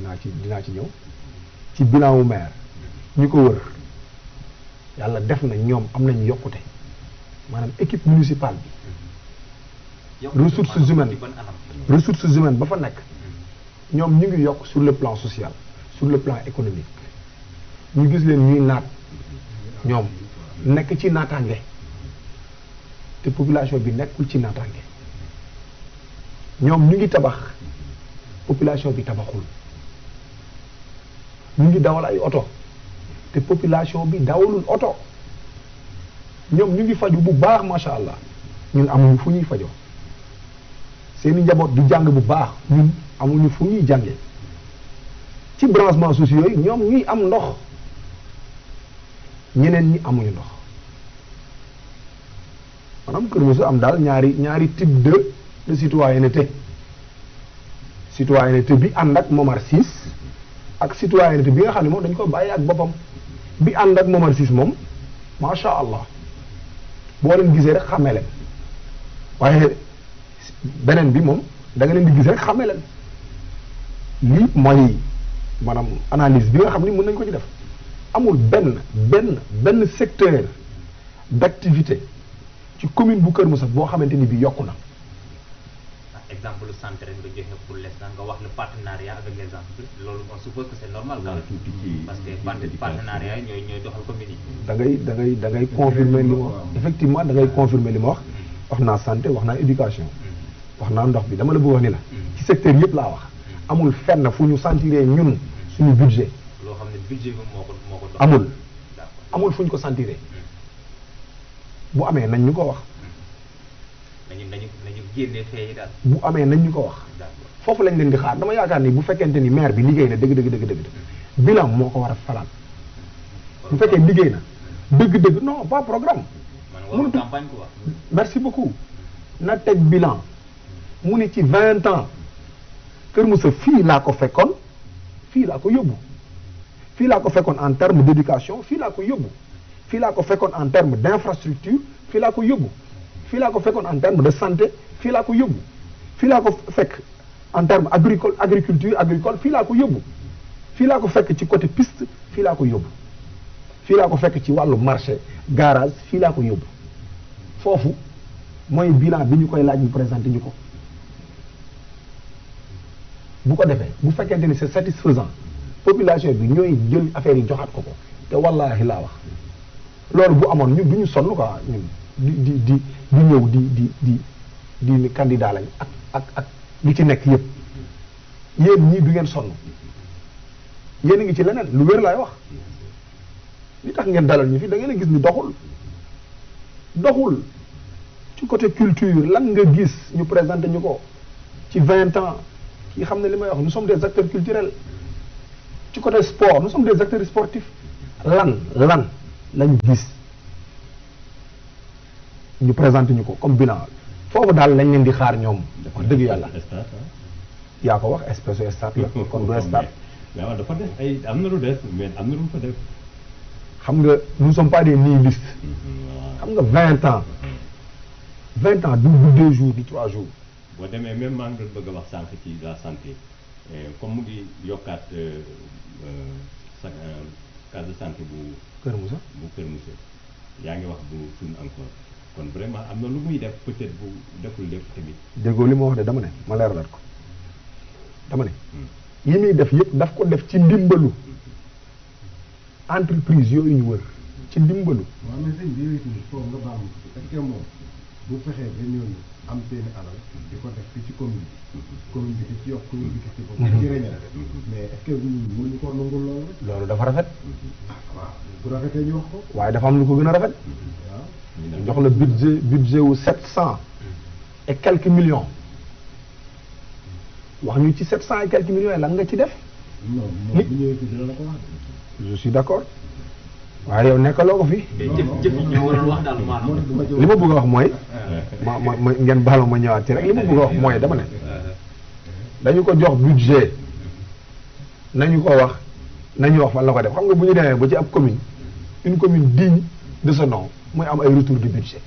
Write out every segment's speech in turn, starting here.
dinaa ci ñëw ci bilan wu maire ñi ko wër yàlla def na ñoom am nañu yokkute maanaam équipe municipale bi ressources humaines ba fa nekk ñoom ñu ngi yokk sur le plan social sur le plan économique ñu gis leen ñuy naat ñoom nekk ci naataange te population bi nekkul ci naataange ñoom ñu ngi tabax population bi tabaxul ñu ngi dawal ay oto te population bi dawalul oto ñoom ñu ngi faju bu baax macha allah ñun amuñu fu ñuy fajoo seeni njaboot di jàng bu baax ñun amuñu fu ñuy jàngee ci branchements sociaux yooyu ñoom ñuy am ndox ñeneen ñi amuñu ndox maanaam Kër Moussa am daal ñaari type de citoyenneté bi ànd ak Momar Ciss ak citoyenneté bi nga xam ne moom dañ ko bàyyi ak boppam bi ànd ak Momar Ciss moom macha allah boo leen gisee rek xàmmee leen waaye beneen bi moom da nga leen di gis rek xàmmee leen lii mooy maanaam analyse bi nga xam ni mën nañ ko ci def amul benn secteur d'activité ci commune bu Kër Moussa boo xamante ni bi yokku na. exemple santé rek nga joxe pour l'instant nga wax le partenariat avec les entreprises loolu on suppose que c'est normal parce que partenariat ñooy doxal commune yi. da ngay confirmer li ma wax effectivement da ngay confirmer li ma wax naa santé wax naa éducation wax naa ndox bi dama la bëgg wax ni la ci secteur yëpp laa wax amul fenn fu ñu sentiree ñun suñu budget loo xam ne budget bi moo ko amul fu ñu ko sentiree bu amee nañ ñu ko wax nañu génnee fee yi daal bu amee nañ ñu ko wax foofu lañ leen di xaar dama yaakaar ni bu fekkente ni maire bi liggéey na dëgg bilan moo ko war a falaat bu fekkee liggéey na dëgg non pas programme mënut campagne quoi merci beaucoup na teg bilan mu ni ci 20 ans Kër Moussa fii laa ko fekkoon fii laa ko yóbbu fii laa ko fekkoon en terme d'éducation fii laa ko yóbbu fii laa ko fekkoon en terme d'infrastructure fii laa ko yóbbu fii laa ko fekkoon en terme de santé fii laa ko yóbbu fii laa ko fekk en terme agriculture agricole fii laa ko yóbbu fii laa ko fekk ci côté piste fii laa ko yóbbu fii laa ko fekk ci wàllu marché garage fii laa ko yóbbu foofu mooy bilan bi ñu koy laaj ñu présenté ñu ko bu ko defee bu fekkente ni c'est satisfaisant population bi ñooy jël affaire yi joxaat ko te wallaahi laa wax loolu bu amoon ñun du ñu sonn quoi ñun di ñëw di candidat lañ ak li ci nekk yëpp yéen ñii du ngeen sonn yéen a ngi ci leneen lu wér laay wax li tax ngeen dalal ñu fi da ngeen a gis ni doxul ci côté culture lan nga gis ñu présenté ñu ko ci 20 ans yi xam ne li may wax nous sommes des acteurs culturels ci côté sport nous sommes des acteurs sportifs lan lañu gis ñu présenté ñu ko comme bilan foofu daal lañ leen di xaar ñoom wax dëgg yàlla yaa ko wax espèce stade la kon du stade mais dafa def ay am na lu def mais am na lu fa def xam nga nous ne sommes pas des nihilistes xam nga 20 ans du 2 jours du 3 jours boo demee même maa ngi doon bëgg a wax sànq ci la santé comme mu ngi yokkaat sa case de santé bu Kër Moussa yaa ngi wax bu suñ encore kon vraiment am na lu muy def peut-être bu deful lépp tamit déggoo li ma wax de dama ne ma leeralaat ko dama ne yi muy def yëpp daf ko def ci ndimbalu entreprise yooyu ñu wër ci ndimbalu waaw mais sëñ bi foofu nga baal est-ce que moom bu fexee ba ñooñu am seeni alal di ko def fii ci commune bi di ci yokk commune bi ci bopp ci reñe mais est-ce que mënuñu ko nangul loolu dafa rafet waaw bu rafetee ñu wax ko waaye dafa am lu ko gën a rafet waaw jox la budget wu 700 et quelques millions wax ñu ci 700 et quelques millions yi lan nga ci def non moom bu ñëwee fii dina la ko wax je suis d'accord waaye yow nekkaloo ko fi jëf yi ñoo waroon wax daal maanaam li ma bëgg a wax mooy ma ngeen baal ma ñëwaat ci rek li ma bëgg a wax mooy dama ne dañu ko jox budget nañu ko wax nañu wax fan la ko def xam nga bu ñu demee ba ci ab commune une commune digne de ce nom mooy am ay retour de budget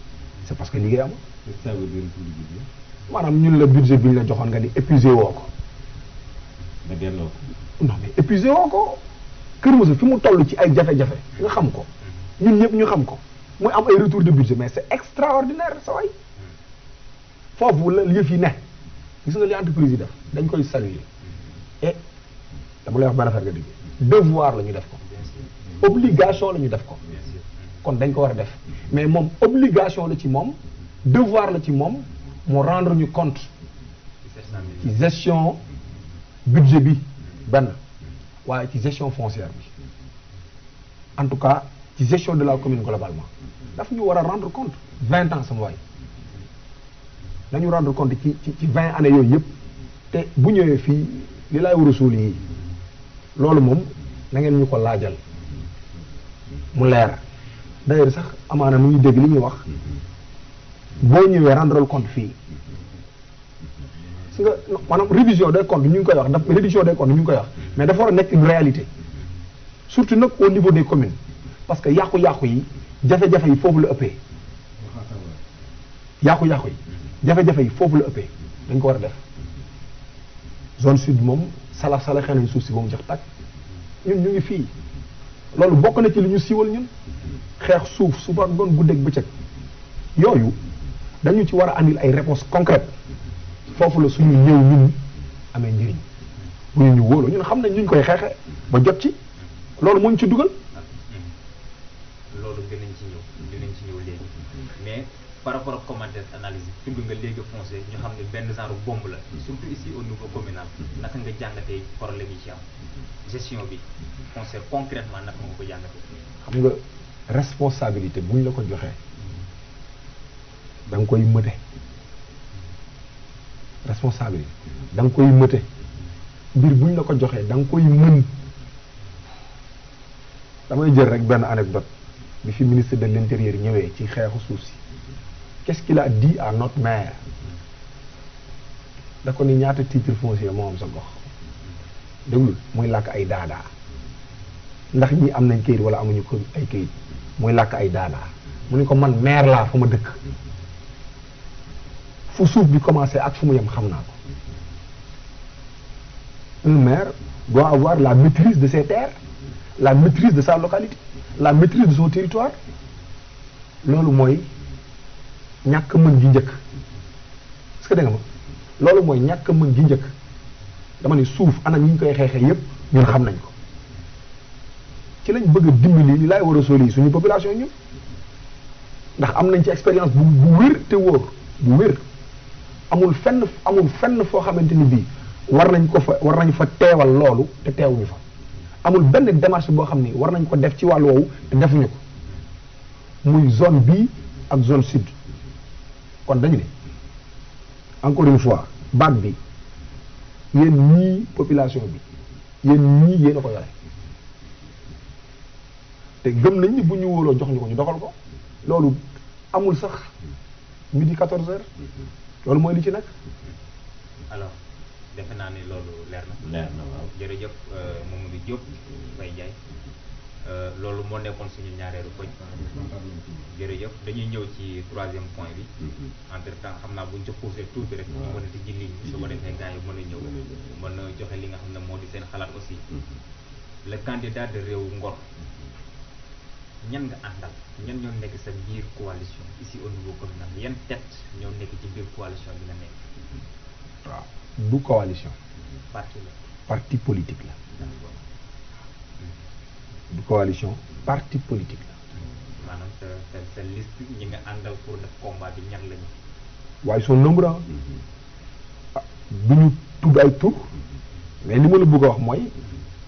c'est parce que liggéey am maanaam ñun la budget bi ñu la joxoon nga di épuisé woo ko nga delloo non mais épuisé woo ko Kër Moussa fi mu toll ci ay jafe-jafe nga xam ko ñun ñëpp ñu xam ko muy am ay retour de budget mais c'est extraordinaire sa waay foofu la yëf yi ne gis nga li entreprise yi def dañ koy saluer et dama lay wax benn affaire nga dégg devoir la ñu def ko obligation la ñu def ko kon dañ ko war a def mais moom obligation la ci moom devoir la ci moom mu rendre ñu compte ci gestion budget bi benn waaye ci gestion foncière bi en tout cas ci gestion de la commune globalement daf ñu war a rendre compte 20 ans sama waay nañu rendre compte ci 20 années yooyu yëpp te bu ñëwee fii li laay war a suul yi loolu moom na ngeen ñu ko laajal mu leer d'ailleurs sax amaana mu ngi dégg li ñuy wax boo ñëwee rendre compte fii su nga maanaam révision des comptes ñu ngi koy wax daf révision des comptes ñu ngi koy wax mais dafa war a nekk une réalité surtout nag au niveau des communes parce que yàqu-yàqu yi jafe-jafe yi foofu la ëppee yàqu-yàqu yi jafe-jafe yi foofu la ëppee dañ ko war a def zone sud moom sala xëy nañ suuf si ba mu jox tàkk ñun ñu ngi fii loolu bokk na ci li ñu siiwal ñun xeex suuf suba doon guddeeg bëccëg yooyu dañu ci war a andil ay réponses concrètes foofu la suñu ñëw ñun amee njëriñ bu ñu wóoloo ñun xam nañ ñu koy xeexee ba jot ci loolu moo ñu ci dugal. loolu dinañ ci ñëw léegi mais par rapport ak commentaire analyse tudd nga léegi foncier ñu xam ne benn genre bombe la surtout ici au niveau communal naka nga jàngatee problème yi ci am gestion bi foncier concrètement naka nga ko jàngatee. xam nga responsabilité buñ la ko joxee da nga koy mëte responsabilité da nga koy mëte mbir buñ la ko joxee da nga koy mën damay jël rek benn anecdote bi fi ministre de l'intérieur ñëwee ci xeexu suuf si qu'est-ce qu'il a dit à notre maire da ko ni ñaata titre foncier moo am sa gox déglul muy làkk ay daadaa ndax ñi am nañ kayit wala amuñu ko ay kayit muy làkk ay daadaa mu ni ko man maire laa fu ma dëkk fu suuf bi commencé ak fu mu yem xam naa ko un maire doit avoir la maîtrise de ses terres la maîtrise de sa localité la maîtrise de son territoire loolu mooy ñàkk mën gi njëkk est-ce que dégg nga ma loolu mooy ñàkk mën gi njëkk dama ne suuf anam yi ñu koy xeexee yépp ñun xam nañ ko ci lañ bëgg a dimbali li laay war a soli suñu population ñun ndax am nañ ci expérience bu wér te wóor bu wér amul fenn foo xamante ni bii war nañ fa teewal loolu te teewuñu fa amul benn démarche boo xam ni war nañ ko def ci wàllu woowu te defuñu ko muy zone bii ak zone sud kon dañu ne encore une fois baat bi yéen ñii population bi yéen ñii yéen a ko yore te gëm nañ ni bu ñu wóoloo jox ñu ko ñu doxal ko loolu amul sax midi 14 heures loolu mooy li ci nekk. alors defe naa ne loolu leer na. waaw jërëjëf Mamadou Diop Mbaye Ndiaye loolu moo nekkoon suñu ñaareelu poñ. jërëjëf dañuy ñëw ci troisième point bi. entre temps xam naa buñ ca poussé tuuti rek. waaw mën a tijji ligne bi su ko defee gars yi mën a ñëw. mën a joxe li nga xam ne moo di seen xalaat aussi. le candidat de Réewu Ngor ñan nga àndal ñan ñoo nekk sa biir coalition ici au niveau communal yan tête ñoo nekk ci biir coalition bi nga nekk. waaw du coalition. parti la. parti politique la. du coalition parti politique la. maanaam sa liste ñi nga àndal pour def combat bi ñan lañu. waaye sont nombreux du ñu tudd ay tur mais li ma la bëgg a wax mooy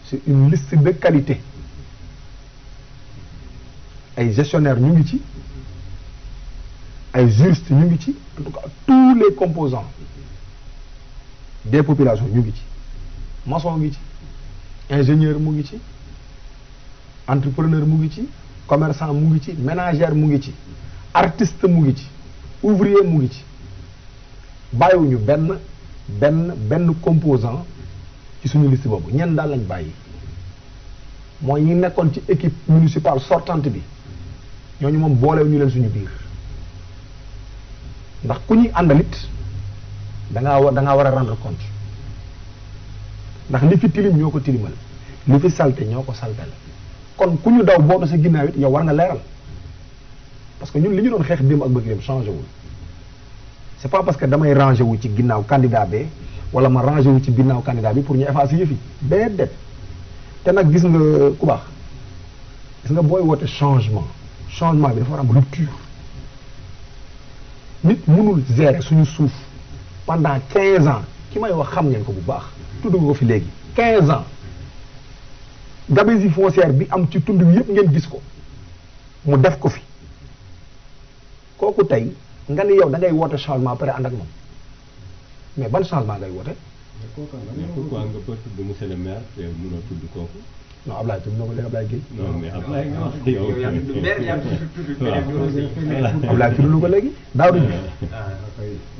c'est une liste de qualité ay gestionnaires ñu ngi ci ay juristes ñu ngi ci en tout cas tous les composants des populations ñu ngi ci maçon ngi ci ingénieur mu ngi ci entrepreneur mu ngi ci commerçant mu ngi ci ménagère mu ngi ci artiste mu ngi ci ouvrier mu ngi ci bàyyiwuñu benn composant ci suñu liste boobu ñenn daal lañ bàyyi mooy ñi nekkoon ci équipe municipale sortante bi ñooñu moom boolewu ñu leen suñu biir ndax ku ñuy àndalit da ngaa war a rendre compte ndax li fi tilim ñoo ko tilimal li fi salte ñoo ko saltel kon ku ñu daw boobu sa ginnaaw it yow war nga leeral parce que ñun li ñu doon xeex démb ak bëgg dem changé wul c'est pas parce que damay rangé wu ci ginnaaw candidat bi wala ma rangé wu ci ginnaaw candidat bi pour ñu effacer yëf yi déedéet te nag gis nga ku baax gis nga booy woote changement bi dafa war am rupture nit mënul gérer suñu suuf pendant 15 ans ki may wax xam ngeen ko bu baax tudd nga ko fi léegi 15 ans gabegie foncière bi am ci tund bi yëpp ngeen gis ko mu def ko fi kooku tey nga ni yow da ngay woote changement pare ànd ak moom mais ban changement ngay woote. mais pourquoi nga ba tudd monsieur le maire te mënoo tudd kooku. non Ablaye tudd na ko léegi Ablaye Guèye. non mais Ablaye nga wax yow. Ablaye tudd na ko léegi daaw dañu.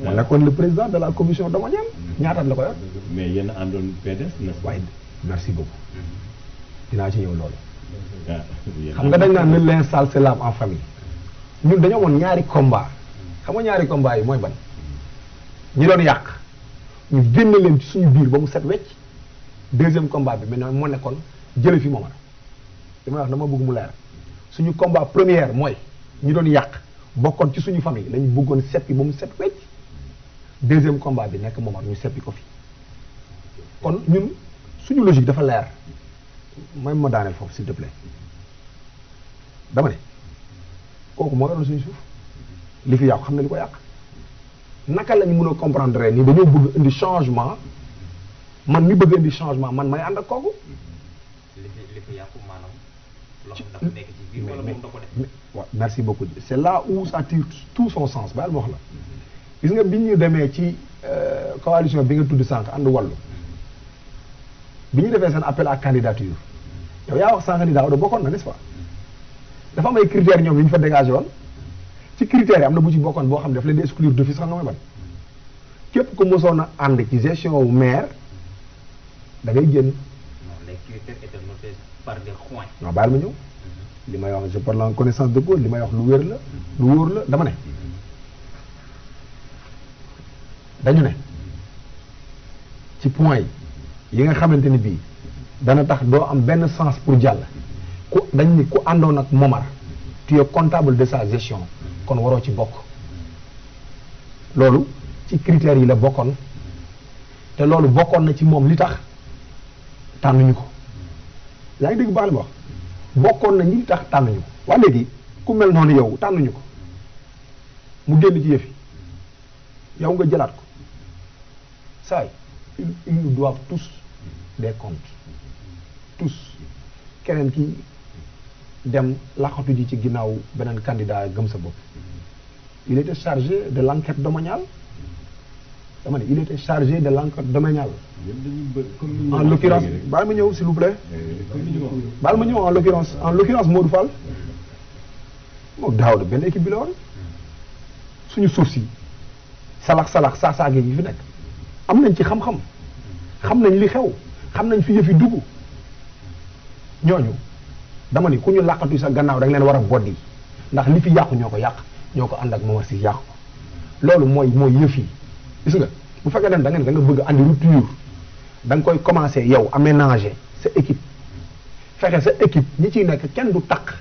mu nekkoon le président de la commission domaniale. ñaataat la ko yor. mais yéen a àndoon PDS na. waaye merci beaucoup dinaa ci ñëw loolu. yéen xam nga dañ naan ne linge sale se lave en famille. ñun dañoo amoon ñaari combat xam nga ñaari combat yi mooy ban ñi doon yàq ñu génne leen ci suñu biir ba mu set wecc deuxième combat bi maintenant moo nekkoon jële fi Momar li may wax dama bëgg mu leer suñu combat première mooy ñi doon yàq bokkoon ci suñu famille lañu bëggoon seppi ba mu set wecc deuxième combat bi nekk Momar ñu seppi ko fi kon ñun suñu logique dafa leer may ma daaneel foofu s'il te plaît dama ne kooku moo yoroon suñu suuf li fi yàqu xam ne li ko yàq naka lañ mën a comprendre ni dañoo bëgg indi changement man mi bëgg indi changement man may ànd ak kooku. li fi yàqu maanaam loxo dafa nekk ci biir wala moom da ko def. waaw merci beaucoup c'est là où ça tire tout son sens baal ma wax la gis nga bi ñu demee ci coalition bi nga tudd sànq ànd wàllu bi ñu defee seen appel à candidature yow yaa wax sànq ni daaw da bokkoon na n'est-ce pas. dafa am ay critères ñoom yu ñu fa dégagé woon ci critères yi am na bu ci bokkoon boo xam ne daf leen di exclure d'office xam nga may ban képp ku mosoon a ànd ci gestion wu maire da ngay génn. non les critères étaient notés par des points. non baal ma ñëw li may wax je parle en connaissance de cause li may wax lu wér la lu wóor la dama ne dañu ne ci point yi nga xamante ni bii dana tax doo am benn sens pour jàll. ku dañ ni ku àndoon ak Momar tu es comptable de sa gestion kon waroo ci bokk loolu ci critères yi la bokkoon te loolu bokkoon na ci moom li tax tànnuñu ko yaa ngi dégg baax li ma wax bokkoon na ñi li tax tànnuñu ko waa léegi ku mel noonu yow tànnuñu ko mu génn ci yëf yi yow nga jëlaat ko saa yi ils nous doivent tous des comptes tous keneen ki dem laxatu ji ci ginnaaw beneen candidat gëm sa bopp il était chargé de l'enquête domaniale dama ne il était chargé de l'enquête domaniale en l'occurrence baal ma ñëw s'il vous plaît baal ma ñëw en l'occurrence Modou Fall moo daaw de benn équipe bi la woon suñu suuf si salax saasaage yi fi nekk am nañ ci xam-xam xam nañ li xew xam nañ fi yëf yi dugg ñooñu dama ni ku ñu làqatu sa gannaaw da nga leen war a boddi ndax li fi yàqu ñoo ko yàq ñoo ko ànd ak Momar Sy yàqu ko loolu mooy yëf yi gis nga bu fekkee dem da nga bëgg andi rupture da nga koy commencer yow aménager sa équipe fexe sa équipe ñi ciy nekk kenn du takk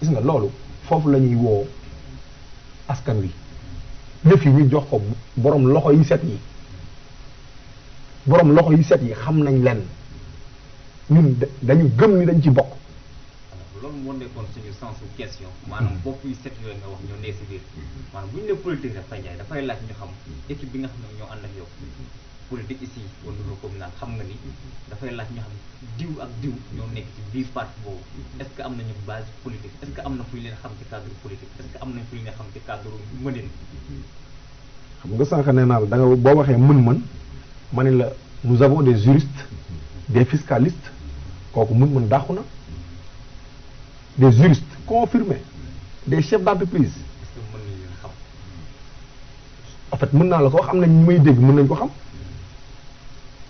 gis nga loolu foofu la ñuy woo askan wi yëf yi ñu jox ko borom loxo yi set yi xam nañ leen ñun dañu gëm ni dañ ci bokk. loolu moo nekkoon suñu sensu question maanaam bopp yu set yooyu nga wax ñoo nekk si biir maanaam bu ñu ne politique rek Faye Ndiaye dafay laaj ñu xam équipe bi nga xam ne ñoo ànd ak yow politique ici au niveau communal xam nga ni dafay laaj ñu xam diw ak diw ñoo nekk ci biir parti boobu est-ce que am nañu base politique est-ce que am na fu ñu leen xam ci cadre politique est-ce que am na fu ñu leen xam ci cadre mënin. xam nga sànq nee naa la da nga boo waxee mën-mën ma ne la nous avons des juristes des fiscalistes kooku mën-mën dàqu na. des juristes confirmés des chefs d'entreprise. est-ce que mën nañu leen xam. en fait mën naa la ko wax am na ñu may dégg mën nañ ko xam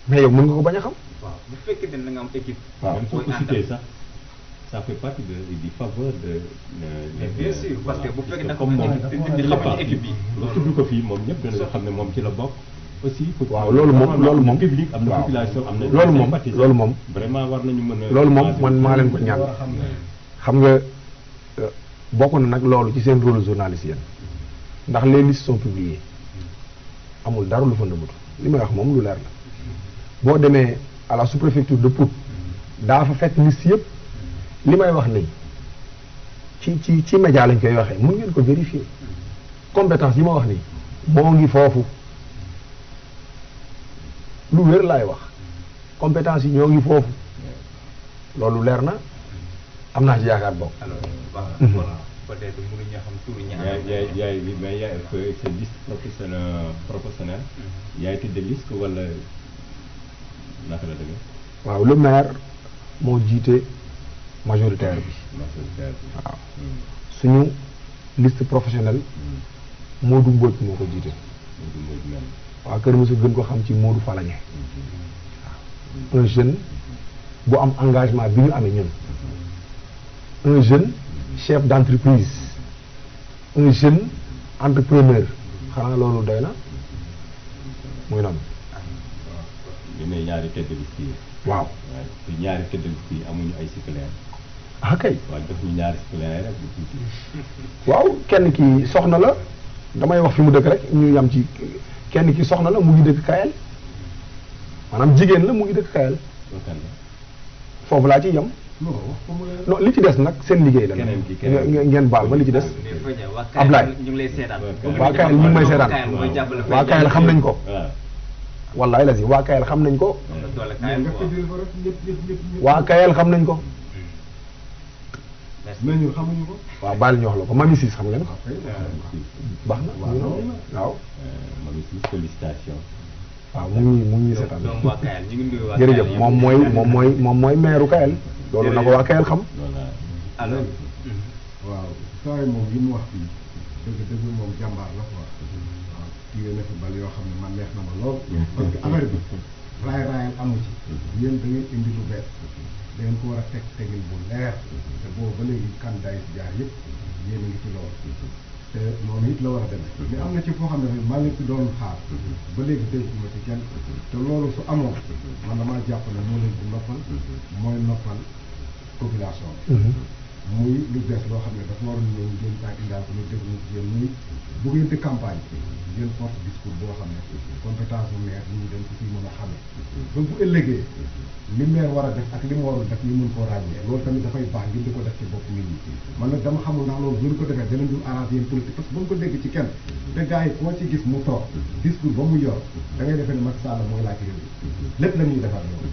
mais yow mën nga ko bañ a xam. waaw bu fekkee ne da nga am équipe. waaw même soo ko cité sax ça fait partie du faveur de. bien sûr parce que bu fekkee da nga comme moom di xamal équipe bi. nga tudd ko fii moom ñëpp dana xam ne moom ci la bokk. aussi. waaw loolu moom public am na waaw. population am na. loolu moom sympathisants. loolu moom. vraiment war nañu mën a. loolu moom man maa leen ko ñaan war a xam ne xam nga bokk na nag loolu ci seen rôle journaliste yéen ndax les listes sont publiées amul dara lu fa nëbbatu li may wax moom lu leer la boo demee à la sous-préfecture de Pout daa fa fekk liste yëpp li may wax nii ci média lañ koy waxee mun ngeen ko vérifier compétence yi ma wax nii moo ngi foofu lu wér laay wax compétence yi ñoo ngi foofu loolu leer na am naa ci yaakaar boobu. alors baax na voilà peut-être mënuñu xam turu ñaar. yaay mais yaay sa liste proportionnelle. yaay tëdd liste wala naka la dëgg. waaw le maire moo jiite majoritaire bi majoritaire bi. waaw suñu liste professionnelle Modou Mbodj moo ko jiite waaw Kër Moussa gën ko xam ci Modou Falañe waaw un jeune bu am engagement bi ñu amee ñun un jeune chef d'entreprise un jeune entrepreneur xanaa loolu doy na muy noonu ñu ne ñaari tête de liste yi. waaw waaye te ñaari tête de liste yi amuñu ay suppléants. ah kay waaye def ñu ñaari suppléants rek bu tuuti. waaw kenn ki soxna la damay wax fi mu dëkk rek ñu yam ci kenn ki soxna la mu ngi dëkk Kayel maanaam jigéen la mu ngi dëkk Kayel loolu kan la. foofu laa ci yam non wax ko mu leer. non li ci des nag seen liggéey la Keneen ki, keneen ki. ngeen baal ma li ci des mais Fodja waa Ablaye. Kayel ñu ngi lay seetaan. waa Kayel ñu ngi may seetaan Kayel mooy jàppale waa Kayel xam nañ ko waaw. wallaay la si waa Kayel xam nañ ko am na doole mais Kayel nga quoi. tëddee ko rek ñëpp. waa Kayel xam nañ ko merci. mais ñun xamuñu ko. waaw baal ñu wax la ko Mami Sis xam ngeen ko ok baax na waaw loolu la. waaw moom it félicitation. waaw mu ngi seetaan donc waa Kayel ñu ngi nuyu waa jërëjëf Kayel moom mooy maire Kayel loolu na ko waa Kayel xam voilà. alors. waaw saa yi moom li mu wax fii dëgg moom jàmbaar la quoi. waaw kii na fi bal yoo xam ne man neex na ma lool. parce que affaire bi raayal amu ci. yéen da ngeen indi lu bees. da ngeen ko war a tegin bu leer. te boobu ba léegi candidat yi fi jaar yëpp yéen a ngi ci lool. te noonu it la war a demee. mais am na ci foo xam ne maa ngi ci doon xaar. ba léegi dégguma ci kenn. te loolu su amoon man damaa jàpp ne moo leen di noppal. mooy noppal population bi. muy lu bees loo xam ne dafa waroon ñëw ngeen kaa indaal ko ñu déglu ci yéen muy bu ngeen di campagne ngeen porte discours boo xam ne compétence bu maire ñu dañ ko ciy mën a xamee ba bu ëllëgee li maire war a def ak li mu warul def ñu mën koo ràññee loolu tamit dafay baax ngeen di ko def ci bopp nit ñi man nag dama xamul ndax loolu bu ñu ko defee da leen dul arrangé yéen politique parce que ba mu ko dégg ci kenn te gars yi koo ci gis mu toog discours ba mu yor da ngay defee ne Macky Sall mooy laaj réew mi lépp la ñuy defar loolu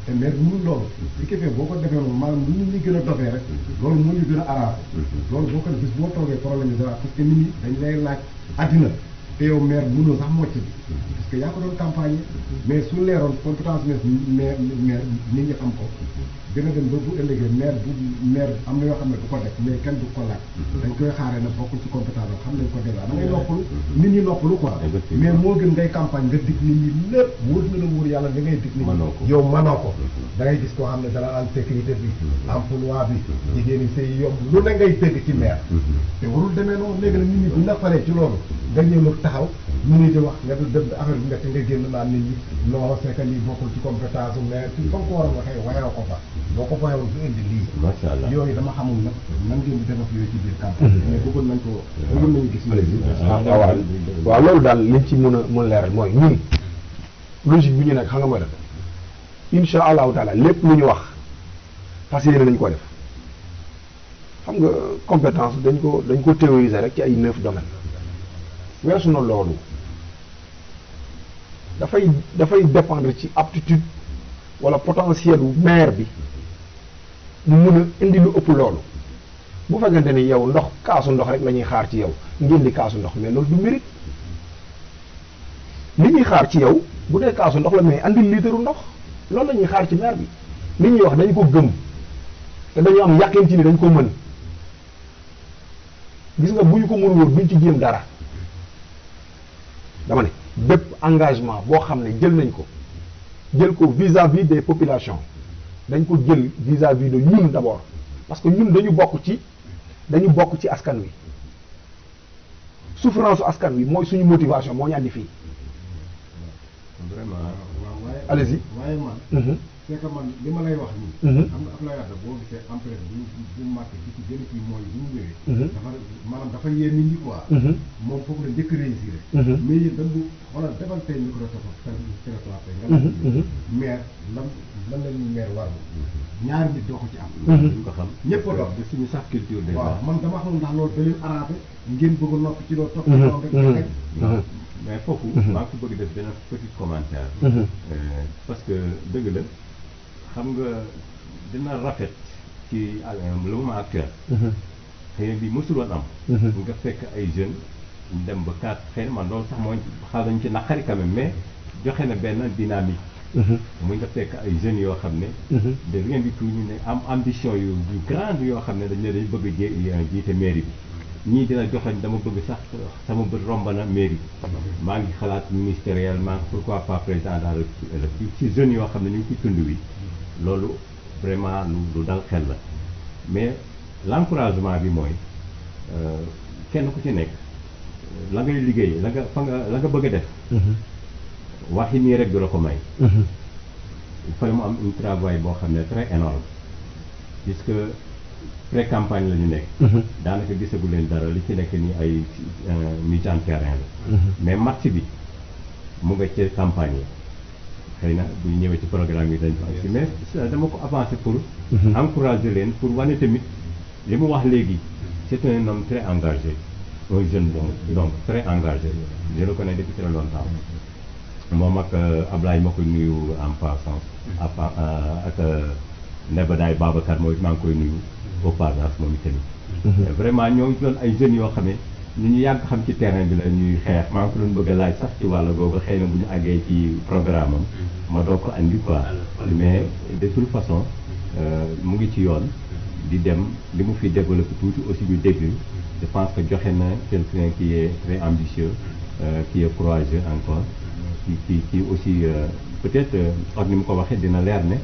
te maire bi mënul loolu ci képpee boo ko defee noonu maanaam lu nit ñi gën a dofee rek loolu moo ñu gën a arrangé loolu boo ko def bis boo toogee problème yi dara parce que nit ñi dañ lay laaj addina te yow maire mënoo sax mocc bi parce que yaa ko doon campagne mais su leeroon compétence maire nit ñi xam ko gën a dem ba bu ëllëgee maire am na yoo xam ne du ko def mais kenn du ko laaj dañ koy xaaree na bokkul ci compétence am xam nañ ko déjà da ngay noppalu nit ñi noppalu quoi mais moo gën ngay campagne nga dig nit ñi lépp wóor na la wóor yàlla da ngay dig nit ñi yow manoo ko da ngay gis koo xam ne dana am sécurité bi emploi bi jigéen ñi say yomb lu ne ngay dégg ci maire te warul demee noonu léegi nag nit ñi buñ la falee ci loolu nga ñëw nag taxaw ñu ngi di wax nga dem affaire bi nga te nga génn naan nit ñi non c'est que lii bokkul ci compétence mais fi fa nga ko war a waxee wayoo ko fa boo ko fayewul du indi lii macha allah yooyu dama xamul nag nan ngeen di def ak yooyu ci biir campagne mais bëggoon nañ ko bëggoon nañu gis waaw loolu daal liñ ci mën a leeral mooy ñun logique bi ñu nekk xam nga mooy def insha allahu taala lépp lu ñu wax fas yéene nañ ko def xam nga compétence dañ ko théoriser rek ci ay 9 domaines weesu na loolu dafay dépendre ci aptitude wala potentiel wu maire bi mu mën a indi lu ëpp loolu bu fekkente ni yow ndox kaasu ndox rek la ñuy xaar ci yow ngeen di kaasu ndox mais loolu du mérite li ñuy xaar ci yow bu dee kaasu ndox la mais andil liitaru ndox loolu la ñuy xaar ci maire bi li ñuy wax dañu ko gëm te dañu am yàqin ci ni dañ ko mën gis nga bu ñu ko mënul woon duñ ci jéem dara dama ne bépp engagement boo xam ne jël ko vis-à-vis des populations dañ ko jël vis-à-vis de ñun d'abord parce que ñun dañu bokk ci askan wi souffrance askan wi mooy suñu motivation moo ñu andi fii vraiment. waaw waaye. Allez-y. waaye man. c'est que man li ma lay wax nii. xam nga Abdoulaye Wade boo gisee empreinte bu marqué bi ci gën a kii mooy bu mu ñëwee. dafa maanaam dafa yee nit ñi quoi. moom foofu la njëkk a réussir. mais yéen dañ bu xoolal defal tey micro nga maire lan la ñuy maire war ñaari nit doo ko ci am. duñ ko xam ñëpp a dox de suñu sax culture déjà. waaw man dama xam ndax loolu da leen arrangé ngeen bëgg a noppi ci loolu topp ci loolu rek. mais foofu maa ngi ko bëgg def benn petit commentaire. parce que dëgg la xam nga dina rafet ci le moment actuel. xëy na bi mësul woon am. nga fekk ay jeunes ñu dem ba 4 xëy na man loolu sax mooy xaw nañu ci naqari quand même mais joxe na benn dynamique. muy nga fekk ay jeunes yoo xam ne. de rien du tout ñu ne am ambition yu grande yoo xam ne dañu bëgg a jiite mairie bi. ñii dina joxañ dama bëgg sax sama bët romb na mairie maa ngi xalaat ministériellement pourquoi pas président de la République ci jeunes yoo xam ne ñu ngi ci tund wi loolu vraiment lu dal xel la mais l'encouragement bi mooy kenn ku ci nekk la ngay liggéey la nga bëgg a def waxi nii rek du la ko may il faut mu am un travail boo xam ne très énorme puisque pré-campagne la ñu nekk. daanaka gisagu leen dara li ci nekk nii ay mise en terrain la. mais match bi mu nga ci campagne yi xëy na bu ñu ñëwee ci programme yi dañ ko am si mais dama ko avancé pour. encourager leen pour wane tamit li mu wax léegi c'est un homme très engagé un jeune donc très engagé je le connais depuis très longtemps moom ak Ablaye ma koy nuyu en passant ak Nebadaay Babacar mooy maa ngi koy nuyu. au passage moom itamit. vraiment ñoo ngi doon ay jeunes yoo xam ne ñu yàgg xam ci terrain bi la ñuy xeex maa ngi ko doon bëgg a laaj sax ci wàll googu xëy na bu ñu àggee ci programme am. ma doog ko andi quoi. mais de toute façon mu ngi ci yoon. di dem li mu fi développé tuuti aussi ñu dégg je pense que joxe na quelqu'un qui est très ambitieux qui est courageux encore qui aussi peut-être ak ni mu ko waxee dina leer ne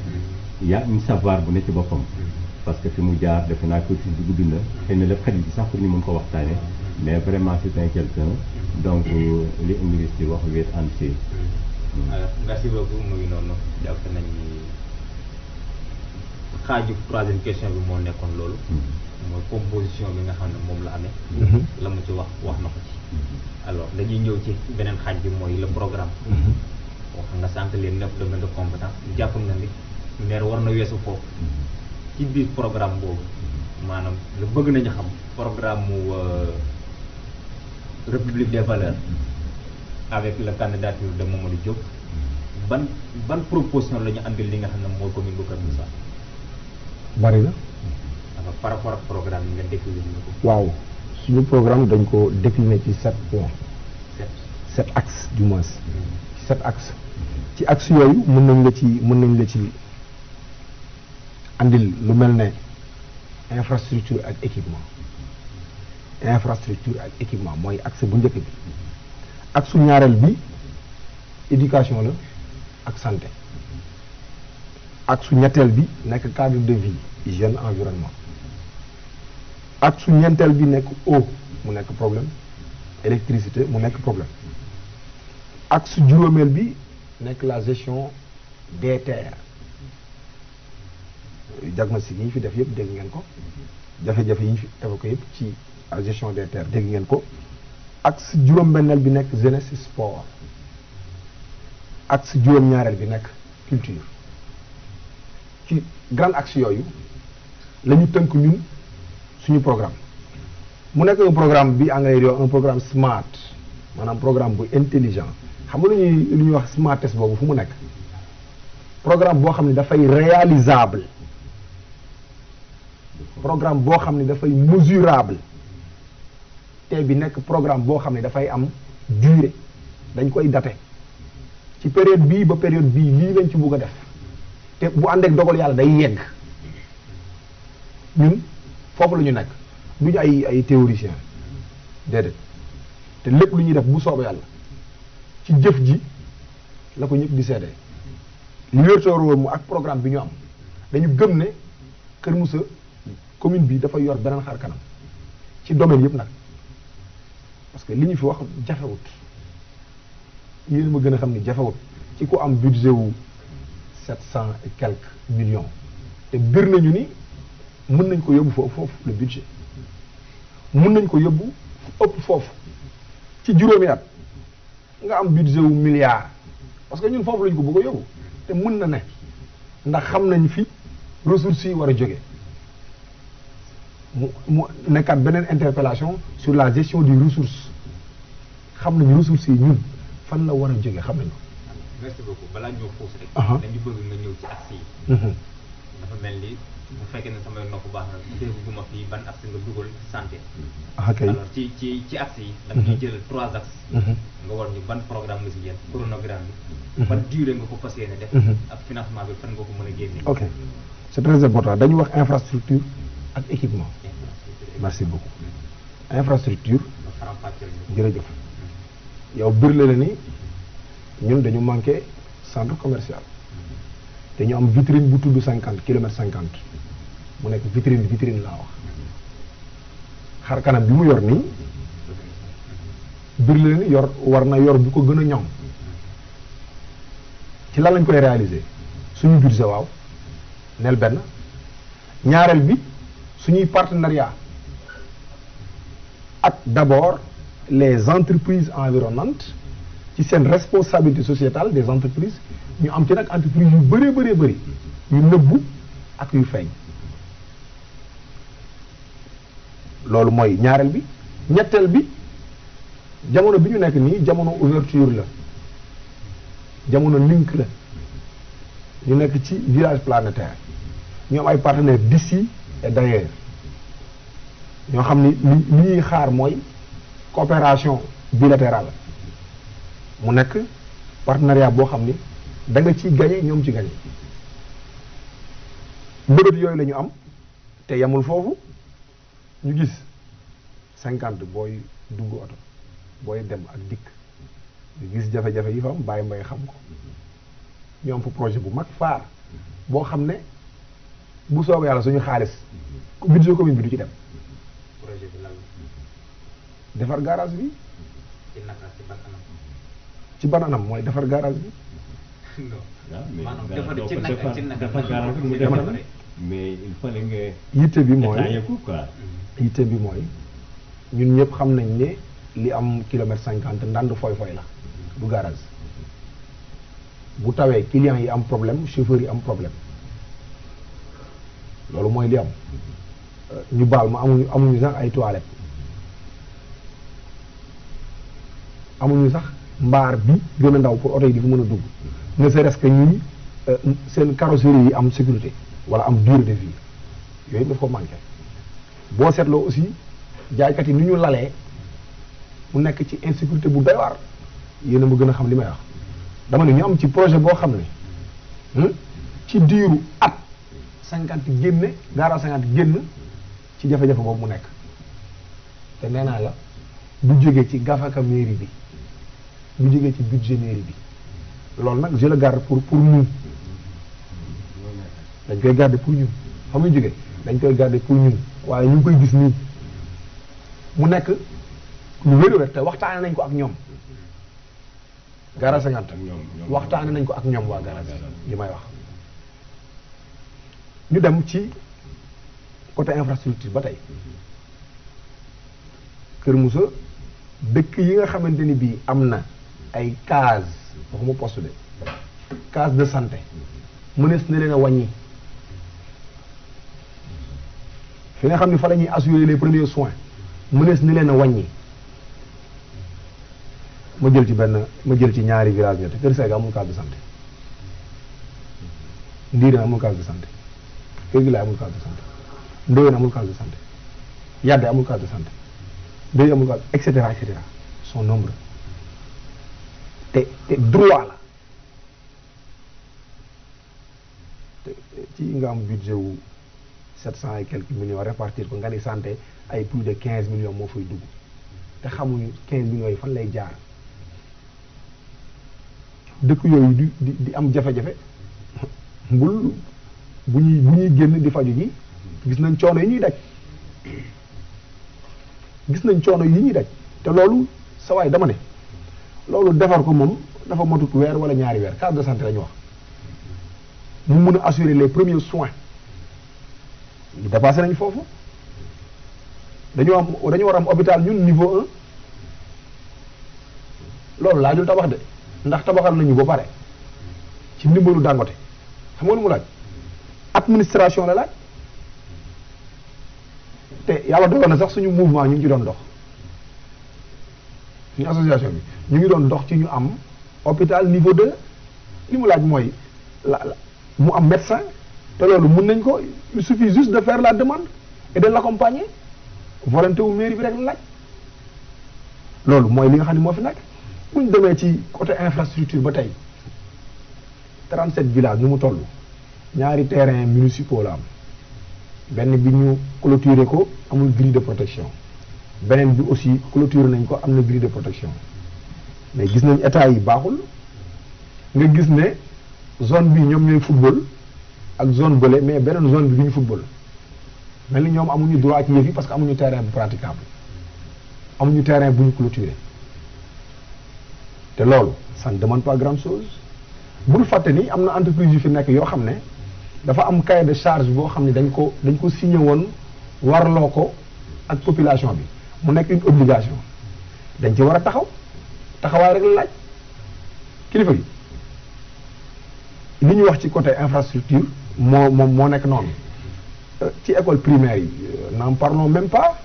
y a une savoir bu ne ci boppam. parce que fi mu jaar defe naa ko ci gudd na xëy na lépp xarit bi sax pour ñu mën ko waxtaane mais vraiment c'est un quelqu'un donc li English di wax wait and see. merci beaucoup mu ngi noonu jàpp nañ ni xaaju troisième question bi moo nekkoon loolu mooy composition bi nga xam ne moom la amee la mu ci wax na ko ci alors dañuy ñëw ci beneen xaaj bi mooy le programme wax nga sant les 9 domaines de compétence jàpp nga ni maire war na weesu foofu ci biir programme boobu maanaam lu bëgg nañu xam programme mu République des valeurs avec la candidature de Mamadou Diop ban proposition la ñu andil li nga xam ne mooy commune bu Kër Moussa. bari na. par rapport ak programme yi nga décliné ko. waaw suñu programme dañ ko décliné ci 7 points. 7 axes du moins. 7 axes ci axes yooyu mën nañ la ci andil lu mel ne infrastructure ak équipement mooy axe bu njëkk bi axe su ñaareel bi éducation la ak santé axe su ñetteel bi nekk cadre de vie hygiène environnement axe su ñeenteel bi nekk eau mu nekk problème électricité mu nekk problème axe su juróomeel bi nekk la gestion des terres diagnostic yi ñu fi def yëpp dégg ngeen ko jafe-jafe yi ñu fi évoqué yëpp ci gestion des terres dégg ngeen ko axe juróom-benneel bi nekk jeunesse sport axe juróom-ñaareel bi nekk culture ci grand axe yooyu la ñu tënk ñun suñu programme mu nekk un programme bi anglais di wax un programme smart maanaam programme bu intelligent xam nga lu ñuy wax smartest boobu fu mu nekk programme boo xam ne dafay réalisable programme boo xam ne dafay mesurable te bi nekk programme boo xam ne dafay am durée dañ koy daté ci période bii ba période bii lii lañ ci bugg a def te bu ànd ak dogal yàlla day yegg ñun foofu la ñu nekk du ñu ay théoricien déedéet te lépp lu ñuy def bu soobee yàlla ci jëf ji la ko ñëpp di seedee li wértoor mu ak programme bi ñu am dañu gëm ne Kër Moussa commune bi dafa yor beneen xar kanam ci domaine yëpp nag parce que li ñu fi wax jafewut yéen ma gën a xam ni jafewut ci ku am budget wu 700 et quelques millions te bir nañu ni mën nañ ko yóbbu foofu le budget mën nañ ko yóbbu ëpp foofu ci juróomi at nga am budget wu milliard parce que ñun foofu lañ ko bëgg a yóbbu te mën na ne ndax xam nañ fi ressources yi war a jóge mu nekkaat beneen interpellation sur la gestion des ressources xam nañ ressources yi ñun fan la war a jóge xam nañ ko. merci beaucoup balaa ñoo xuus rek. dañu bëgg nga ñëw ci axe yi. dafa mel ni bu fekkee ne samay nopp baax na dégg gu ma fii ban axe nga dugal santé. ok alors ci axe yi. da nga jël 3 axes. nga war ñu ban programme nga si jël chronogramme bi. ban durée nga ko fas yéene def. ak financement bi fan nga ko mën a génne. ok c'est très important dañu wax infrastructure ak équipement. merci beaucoup infrastructure. jërëjëf yow bir la ni ñun dañu manqué centre commercial te ñu am vitrine bu tudd 50 kilomètres 50 mu nekk vitrine laa wax xar kanam bi mu yor nii bir la ni war na yor bu ko gën a ñoŋ ci lan lañ koy réaliser suñu budget waaw neel benn ñaareel bi suñuy partenariat ak d'abord les entreprises environnantes ci seen responsabilité sociétale des entreprises ñu am ci nag entreprise yu bëree bëri yu nëbbu ak yu feeñ loolu mooy ñaareel bi ñetteel bi jamono bi ñu nekk nii jamono ouverture la jamono link la ñu nekk ci village planétaire ñu am ay partenaires d'ici et d'ailleurs ñoo xam ni li ñuy xaar mooy coopération bilatérale mu nekk partenariat boo xam ni da nga ci gagné ñoom ci gagné mbëbët yooyu la ñu am te yemul foofu ñu gis 50 booy dugg oto booy dem ak dikk ñu gis jafe-jafe yi fa am bàyyi mbay xam ko ñu am fa projet bu mag faar boo xam ne bu soobee yàlla suñu xaalis budget commune bi du ci dem. projet bi lan defar garage bi. ci naka ci ban anam. ci ban anam mooy defar garage bi. maanaam defar ci naka mais il fallait nga. yitte bi mooy détaillé ko quoi. yitte bi mooy ñun ñëpp xam nañ ne li am kilomètre 50 ndànd foy la du garage bu tawee clients yi am problème chauffeurs yi am problème loolu mooy li am ñu baal ma amuñu sax ay toilettes amuñu sax mbaar bi gën a ndaw pour oto yi di fi mën a dugg ne serait-ce que ñuy seen carrosserie yi am sécurité wala am durée de vie yooyu daf ko manqué boo seetloo aussi jaaykat yi ni ñu lalee mu nekk ci insécurité bu doy waar yéen a ma gën a xam li may wax dama ne ñu am ci projet boo xam ne ci diiru at 50 génne garage 50 génn ci jafe-jafe boobu mu nekk te nee naa la du jógee ci gafaka mairie bi du jógee ci budget mairie bi loolu nag je le garde pour ñun dañ koy garder pour ñun fa muy jógee dañ koy garder pour ñun waaye ñu ngi koy gis nii mu nekk lu wér-wér te waxtaane nañ ko ak ñoom garage 50 waxtaane nañ ko ak ñoom waa garage li may wax ñu dem ci côté infrastructure ba tey Kër Moussa dëkk yi nga xamante ni bii am na ay case waxuma poste de case de santé mënees na leen a wàññi fi nga xam ne fa la ñuy assurer les premiers soins mënees na leen a wàññi ma jël ci ñaari village ñett Kër Sega amul case de santé Ndiirène amul case de santé Kër Gilaay amul case de santé Ndoyeen amul case de santé Yadde amul case de santé Ndeye amul case et cetera sont nombreux te droit la te ci nga am budget wu 700 et quelques millions répartir ko nga ni santé ay plus de 15 millions moo fay dugg te xamuñu 15 millions yi fan lay jaar dëkk yooyu di am jafe-jafe mbul bu ñuy génn di faju ji gis nañ coono yi ñuy daj te loolu sa waay dama ne loolu defar ko moom dafa matut weer wala ñaari weer case de santé la ñu wax mu mun a assurer les premiers soins dépassé nañ foofu dañu war a am hôpital ñun niveau 1 loolu laajul tabax de ndax tabaxal nañu ba pare ci ndimbalu Dangote xam nga lu mu laaj administration la laaj te yàlla dogal na sax suñu mouvement ñu ngi ci doon dox suñu association bi ñu ngi doon dox ci ñu am hôpital niveau 2 li mu laaj mooy mu am médecin te loolu mun nañ ko il suffit juste de faire la demande et de l'accompagner volonté wu mairie bi rek la laaj loolu mooy li nga xam ne moo fi nekk bu ñu demee ci côté infrastructure ba tey 37 villages nu mu toll ñaari terrain municipaux la am benn bi ñu clôturer ko amul grille de protection beneen bi aussi clôturer nañ ko am na grille de protection mais gis nañ état yi baaxul nga gis ne zone bi ñoom ñooy football ak zone bële mais beneen zone bi du ñu football mel ni ñoom amuñu droit ci yëf yi parce que amuñu terrain bu praticable amuñu terrain bu ñu clôturer te loolu ça ne demande pas grande chose bul fàtte ni am na entreprise yu fi nekk yoo xam ne dafa am cahier de charge boo xam ne dañ ko signé woon warloo ko ak population bi mu nekk une obligation dañ ci war a taxawaay rek la laaj kilifa gi li ñu wax ci côté infrastructure moo nekk noonu ci école primaire yi n'en parlons même pas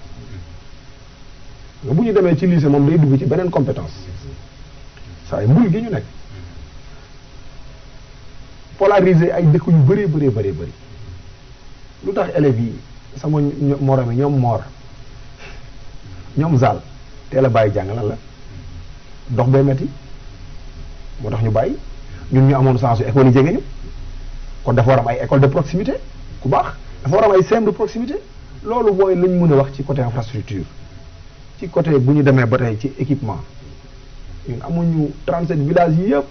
nga bu ñu demee ci lycée moom day dugg ci beneen compétence saa yi mbul gi ñu nekk polariser ay dëkk yu bëree bëri lu tax élèves yi sama morom yi ñoom moor ñoom zaal teel a bàyyi jàng lan la dox bee metti moo tax ñu bàyyi ñun ñu amoon chance école yi jege ñu kon dafa war am ay école de proximité ku baax dafa war am ay CEM de proximité loolu mooy lañ mën a wax ci côté infrastructure ci côté bu ñu demee ba tey ci équipement ñun amuñu 37 villages yi yëpp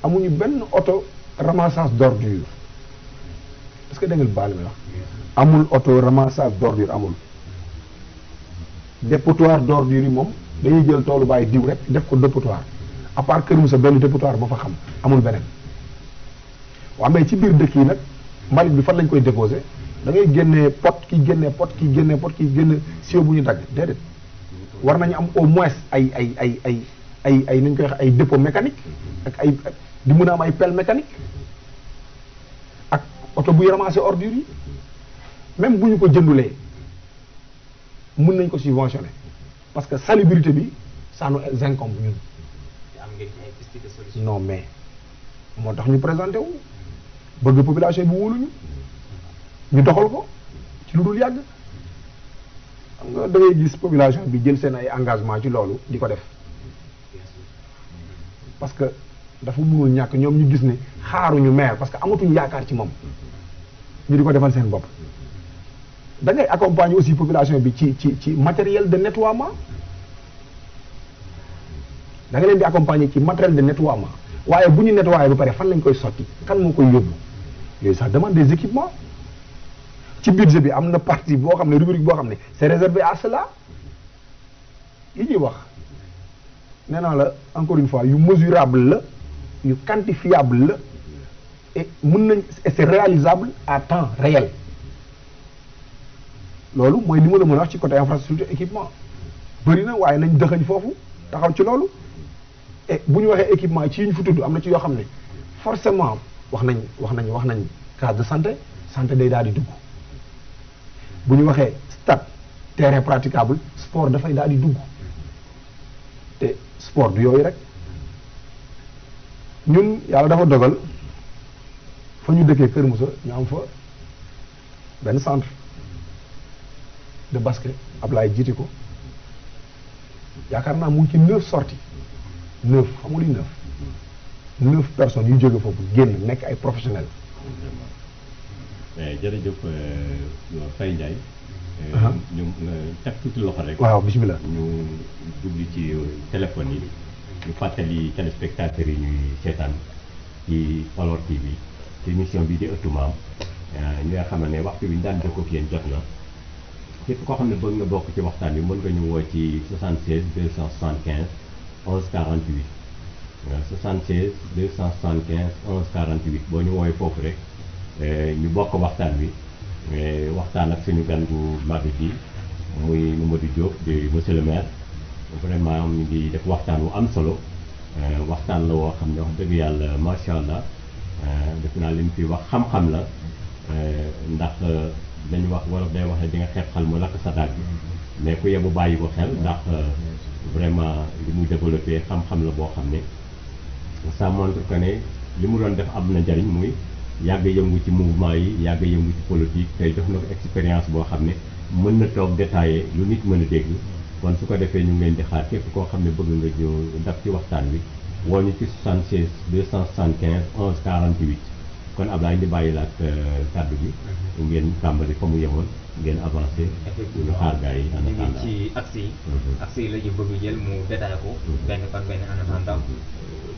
amuñu benn auto ramassage d'ordure est-ce que da ngeen baal mi wax amul auto ramassage d'ordure amul dépotoir d'ordure yi moom dañuy jël toolu bàyyi diw rek def ko dépotoir à part Kër Moussa benn dépotoir ba fa xam amul beneen waaw mais ci biir dëkk yi nag mbalit bi fan lañ koy déposer da ngay génnee pot ki génnee pot ki génnee pot ki génne siwo bu ñu dagg déedéet war nañu am au moins ay nañ koy wax ay dépôt mécanique ak ay di mën a am ay pelle mécanique ak oto buy ramasser ordures yi même bu ñu ko jëndulee mën nañ ko subventionner parce que salubrité bi ça nous incombe ñun. am ngeen ci ay piste de solution. non mais moo tax ñu présenté wu bëgg population bi wóoluñu ñu doxal ko ci lu dul yàgg xam nga da ngay gis population bi jël seen ay engagement ci loolu di ko def parce que dafa mënul ñàkk ñoom ñu gis ne xaaruñu maire parce que amatuñu yaakaar ci moom ñu di ko defal seen bopp da ngay accompagner aussi population bi ci matériel de nettoiement da nga leen di accompagner ci matériel de nettoiement waaye bu ñu nettoyer ba pare fan lañ koy sotti kan moo koy yóbbu yooyu ça demande des équipements ci budget bi am na partie boo xam ne rubrique boo xam ne c'est réservé à cela yi ñuy wax nee naa la encore une fois yu mesurable la yu quantifiable la et mën nañ et c'est réalisable à temps réel loolu mooy li ma la mën a wax ci côté infrastructure équipement bëri na waaye nañ dëxañ foofu taxaw ci loolu et bu ñu waxee équipement ci yi ñu fi tudd am na ci yoo xam ne forcément wax nañ case de santé day daal di dugg bu ñu waxee stade terrain praticable sport dafay daal di dugg te sport du yooyu rek ñun yàlla dafa dogal fa ñu dëkkee Kër Moussa ñu am fa benn centre de basket Ablaye jiite ko yaakaar naa mu ngi ci 9 sorties 9 xam nga li 9 personnes yu jóge foofu génn nekk ay professionnels. jërëjëf Faye Ndiaye. ñu teg tuuti loxo rek. waaw bismillah. ñu jubli ci téléphone yi ñu fàttali téléspectateurs yi ñuy seetaan ci Valor TV ci émission bi di ëttu maam ñi nga xam ne waxtu bi ñu daan dëkk ak yéen jot na képp koo xam ne bëgg nga bokk ci waxtaan bi mën nga ñu woo ci 76 275 11 48 76 275 11 48 boo ñu woowee foofu rek ñu bokk waxtaan wi waxtaan ak suñu gan gu mag gi muy Mamadou Diop di monsieur le maire vraiment ñu ngi def waxtaan wu am solo waxtaan la woo xam ne wax dëgg yàlla macha allah def naa li mu fi wax xam-xam la ndax dañu wax wolof day wax ne di nga xeeb xal mu lakk sa daag mais ku yebu bàyyi ko xel ndax vraiment li mu développé xam-xam la boo xam ne ça montre que ne li mu doon def am na njariñ muy yàgg yëngu ci mouvement yi yàgg yëngu ci politique tey jox na ko expérience boo xam ne mën na toog détaillé lu nit mën a dégg kon su ko defee ñu ngi leen di xaar képp koo xam ne bëgg nga ñëw daf ci waxtaan wi woo ñu ci 76 275 11 48 kon Ablaye di bàyyi la ak kàddu gi ngeen tàmbali fa mu yemoon ngeen avancé ñu xaar gars yi en ñu ngi attendant ci axe yi axe yi la ñu bëgg jël mu détaillé ko benn par benn en attendant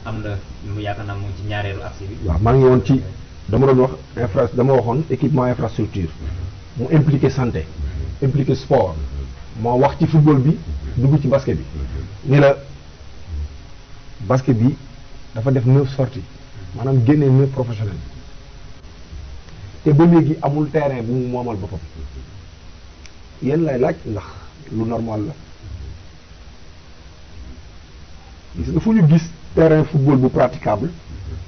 am na mu yaakaar naa moom ci ñaareelu axe bi waaw maa ngi woon ci dama doon wax dama waxoon équipement infrastructure mu impliqué santé impliqué sport moo wax ci football bi dugg ci basket bi ni la basket bi dafa def 9 sorties maanaam génnee 9 professionnels te ba léegi amul terrain bu mu moomal boppam yéen lay laaj ndax lu normal la gis nga fu ñu gis terrain football bu praticable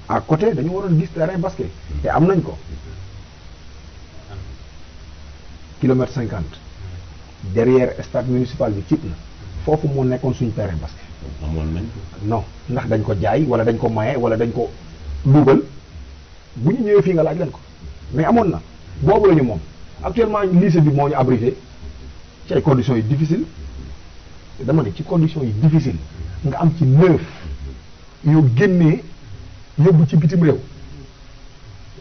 à côté dañu waroon gis terrain basket te am nañ ko kilomètre 50 derrière stade municipal bi cib na foofu moo nekkoon suñu terrain basket amoon nañ non ndax dañ ko jaay wala dañ ko maye wala dañ ko dugal bu ñu ñëwee fii nga laaj leen ko mais amoon na boobu la ñu moom actuellement lycée bi moo ñu abrité ci ay conditions yu difficile dama ne ci conditions yu difficile nga am ci 9 yoo génnee yóbbu ci bitim réew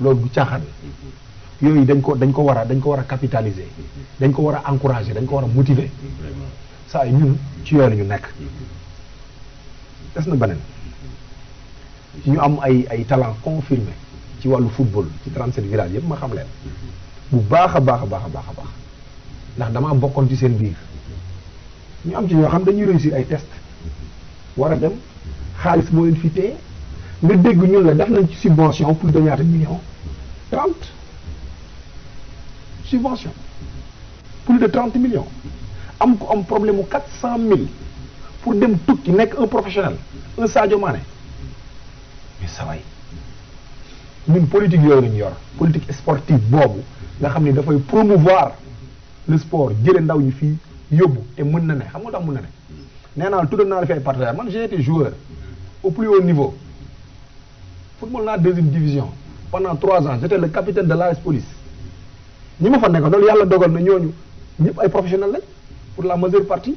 loolu du caaxaan yooyu dañ ko war a capitaliser dañ ko war a encourager dañ ko war a motiver vraiment saa yi ñun ci yoon ñu nekk des na beneen ñu am ay talent confirmé ci wàllu football ci 37 villages yëpp ma xam leen bu baax a baax a baax a baax a baax ndax damaa bokkoon ci seen biir ñu am ci ñoo xam dañuy réussir ay test war a dem xaalis moo leen fi téye nga dégg ñun la def nañ ci subvention plus de ñaata millions 30 subvention plus de 30 millions am ko am problème mu 400 000 pour dem tukki nekk un professionnel un Sadio Mané mais ça va ñun politique yooyu lañu yor politique sportive boobu nga xam ne dafay promouvoir le sport jële ndaw ñi fii yóbbu te mën na ne xam nga tax mën na ne nee naa la tuddal naa la fi ay partenaires man j'ai été joueur au plus haut niveau football naa deuxième division pendant 3 ans j'étais le capitaine de l'AS Police ñi ma fa nekkoon loolu yàlla dogal na ñooñu ñëpp ay professionnels lañ pour la majeure partie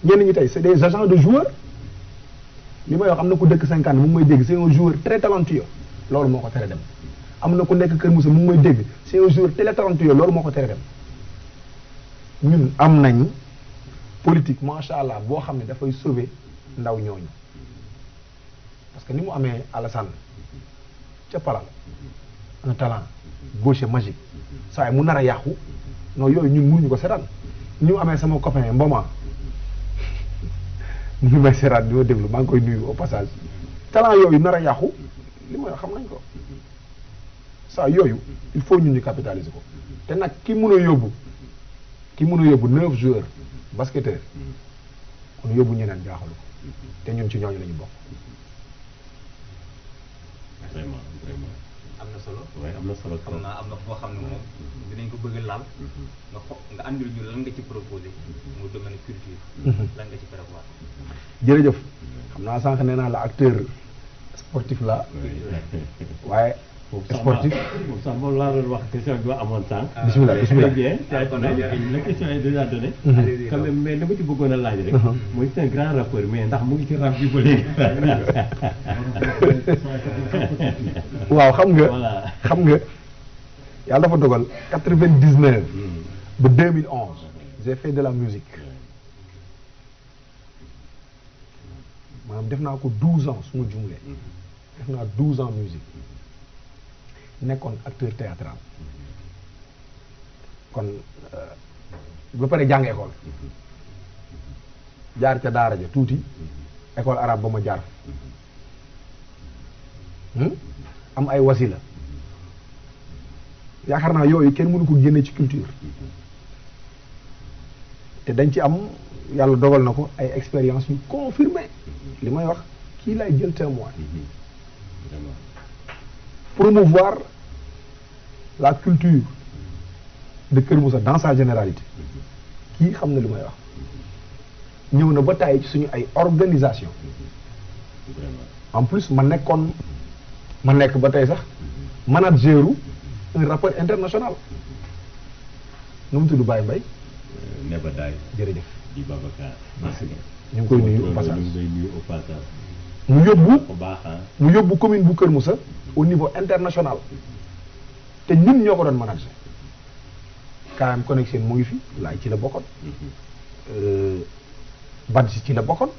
ñenn ñi tey c'est des agents de joueurs li may wax am na ku dëkk 50 mu ngi may dégg c'est un joueur très talentueux loolu moo ko tere dem am na ku nekk Kër Moussa mu ngi may dégg c'est un joueur très talentueux loolu moo ko tere dem ñun am nañ politique macha allah boo xam ne dafay sauver ndaw ñooñu parce que ni mu amee Alassane ca Palal un talent gaucher magique saa yi mu nar a yàqu non yooyu ñun mënuñu ko seetaan ni mu amee sama copain Mboma mu ngi may seetaan di ma déglu maa ngi koy nuyu au passage talent yooyu nar a yàqu li may xam nañ ko saa yooyu il faut ñun ñu capitaliser ko te nag ki mën a yóbbu 9 joueurs basketteurs kon yóbbu ñeneen jaaxalu ko te ñun ci ñooñu la ñu bokk. vraiment vraiment am na solo waaye am na solo trop xam naa am na foo xam ne moom dinañ ko bëgg laal nga andil ñu lan nga ci proposé muy domaine culture lan nga ci prévoir jërëjëf xam naa sànq nee naa la acteur sportif la waaye sportif foofu sax moom laa doon wax question bi ma amoon sànq. bismillah bismillah très bien la question est déjà donnée. quand même mais li ma ci bëggoon a laaj rek. mooy c'est un grand rappeur mais ndax mu ngi ci rap bi ba léegi. waaw xam nga. voilà xam nga yàlla dafa dogal 99. ba 2011 j'ai fait de la musique maanaam def naa ko 12 ans su ma jumlee def naa 12 ans musique nekkoon acteur théâtral kon ba pare jàng école jaar ca daara ja tuuti école arabe ba ma jaar am ay wasila yaakaar naa yooyu kenn mënu ko génne ci culture te dañ ci am yàlla dogal na ko ay expérience yu confirmé li may wax kii lay jël témoin promouvoir la culture de Kër Moussa dans sa généralité kii xam na li may wax ñëw na ba tàyyi ci suñu ay organisation en plus ma nekk ba tey sax manageru un rappeur international nu mu tudd Baye Mbaye Neba Daay jërëjëf di Babacar merci ñu ngi koy nuyu au passage ñu ngi koy nuyu au passage mu baax mu yóbbu commune bu Kër Moussa au niveau international te ñun ñoo ko doon manager KM Connection mu ngi fi laay ci la bokkoon Badji ci la bokkoon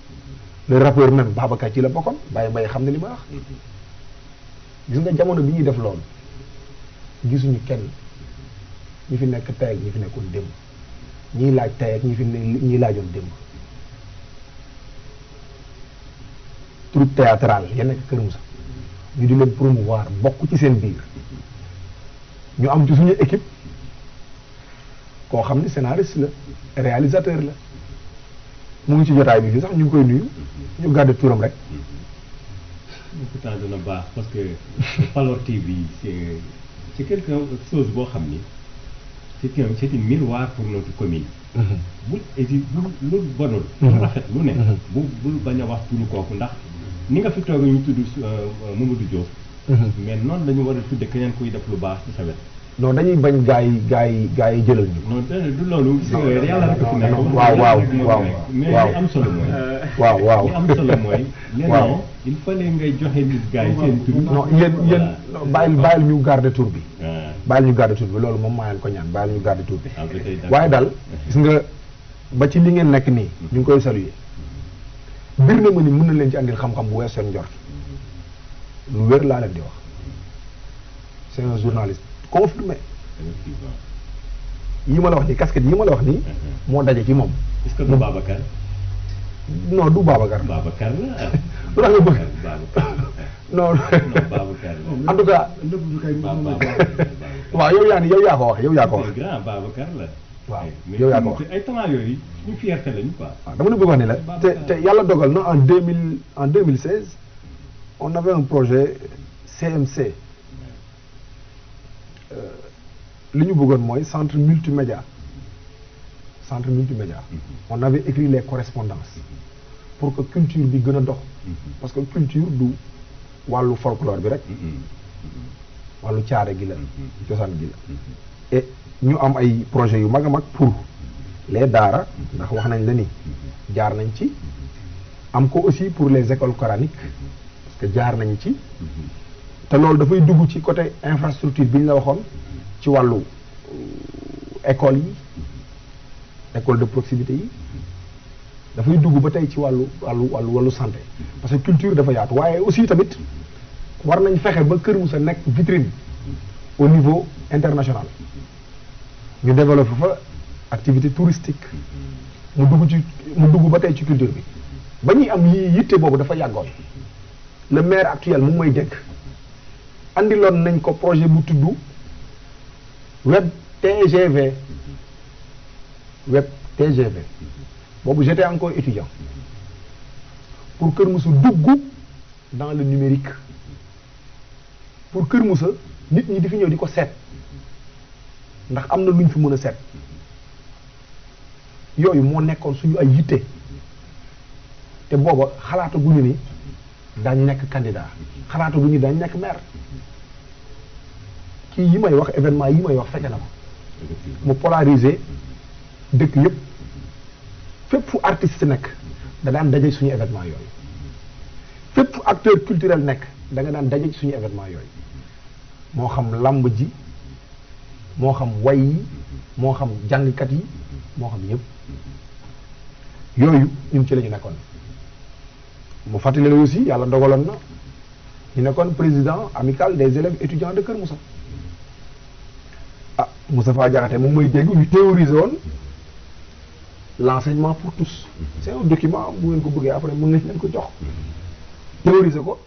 le rappeur même Babacar ci la bokkoon Baye Mbaye xam ne li ma wax gis nga jamono bi ñuy def loolu gisuñu kenn ñi fi nekk tey ak ñi fi nekkoon démb ñiy laaj tey ak ñi laajoon démb troupe théâtrale ya nekk Kër Moussa ñu di leen promouvoir bokk ci seen biir ñu am ci suñu équipe koo xam ne scénariste la réalisateur la mu ngi ci jotaay bi fii sax ñu ngi koy nuyu ñu gàdde turam rek pourtant dina baax parce que Palor TV c'est quelque chose boo xam ni c'est un miroir pour notre commune bul lu bonul lu rafet lu ne bul bañ a wax turu kooku ndax ni nga fi toog ñu tudd Mamadou Diop mais noonu dañu war a tudde keneen kuy def lu baax ci sa wet non dañuy bañ gaa yi jëlal ñu non du loolu yàlla rek fi nekk waaw mais li am solo mooy waaw li am solo mooy léeg-léeg il fallait ngay joxe nit gars yi seen tur non yéen bàyyil ñu garder tur bi bàyyil ñu garder tur bi loolu moom maa leen ko ñaan bàyyil ñu garder tur bi waaye daal gis nga ba ci li ngeen nekk nii ñu ngi koy saluer bir na ma ni mën na leen ci andil xam-xam bu wees seen njort lu wér laa leen di wax c'est un journaliste confirmé yi ma la wax nii casquette yi ma la wax nii moo daje ci moom est-ce que du Babacar non du Babacar Babacar la lu tax nga bëgg non Babacar en tout cas waaw yow yaa ko wax grand Babacar la waaw yow yaa ko wax ay talent yooyu ñu fierté lañu quoi waaw dama la bëgg wax ni la te yàlla dogal na en 2016 on avait un projet CMC li ñu bëggoon mooy centre multimédia on avait écrit les correspondances pour que culture bi gën a dox parce que culture du wàllu folklore bi rek wàllu caare gi la cosaan gi la et ñu am ay projets yu mag a mag pour les daara ndax wax nañ la ni jaar nañ ci am ko aussi pour les écoles coraniques parce que jaar nañ ci te loolu dafay dugg ci côté infrastructure bi ñu la waxoon ci wàllu école yi école de proximité yi dafay dugg ba tey ci wàllu santé parce que culture dafa yaatu waaye aussi tamit war nañ fexe ba Kër Moussa nekk vitrine au niveau international ñu développé fa activité touristique mu dugg ba tey ci culture bi ba ñuy am yitte boobu dafa yàggoon le maire actuel mu may dégg andiloon nañ ko projet bu tudd web TGV boobu j'étais encore étudiant pour Kër Moussa dugg dans le numérique pour Kër Moussa nit ñi di fi ñëw di ko seet ndax am na luñ fi mën a seet yooyu moo nekkoon suñu ay yitte te booba xalaataguñu ni daañ nekk candidat xalaataguñu daañ nekk maire kii yi may wax événement yi may wax fekke na ko mu polariser dëkk yëpp fépp fu artiste nekk da daan daje suñu événement yooyu fépp fu acteur culturel nekk da nga daan daje suñu événement yooyu moo xam lamb ji moo xam way yi moo xam jàngkat yi moo xam yëpp yooyu ñun ci la ñu nekkoon mu fàttali la aussi yàlla dogaloon na ñu nekkoon président amical des élèves étudiants de Kër Moussa ah Moustapha Diakhaté moom mooy dégg ñu théoriser woon l'enseignement pour tous c'est un document bu ngeen ko bëggee après mën nañ leen ko jox théoriser ko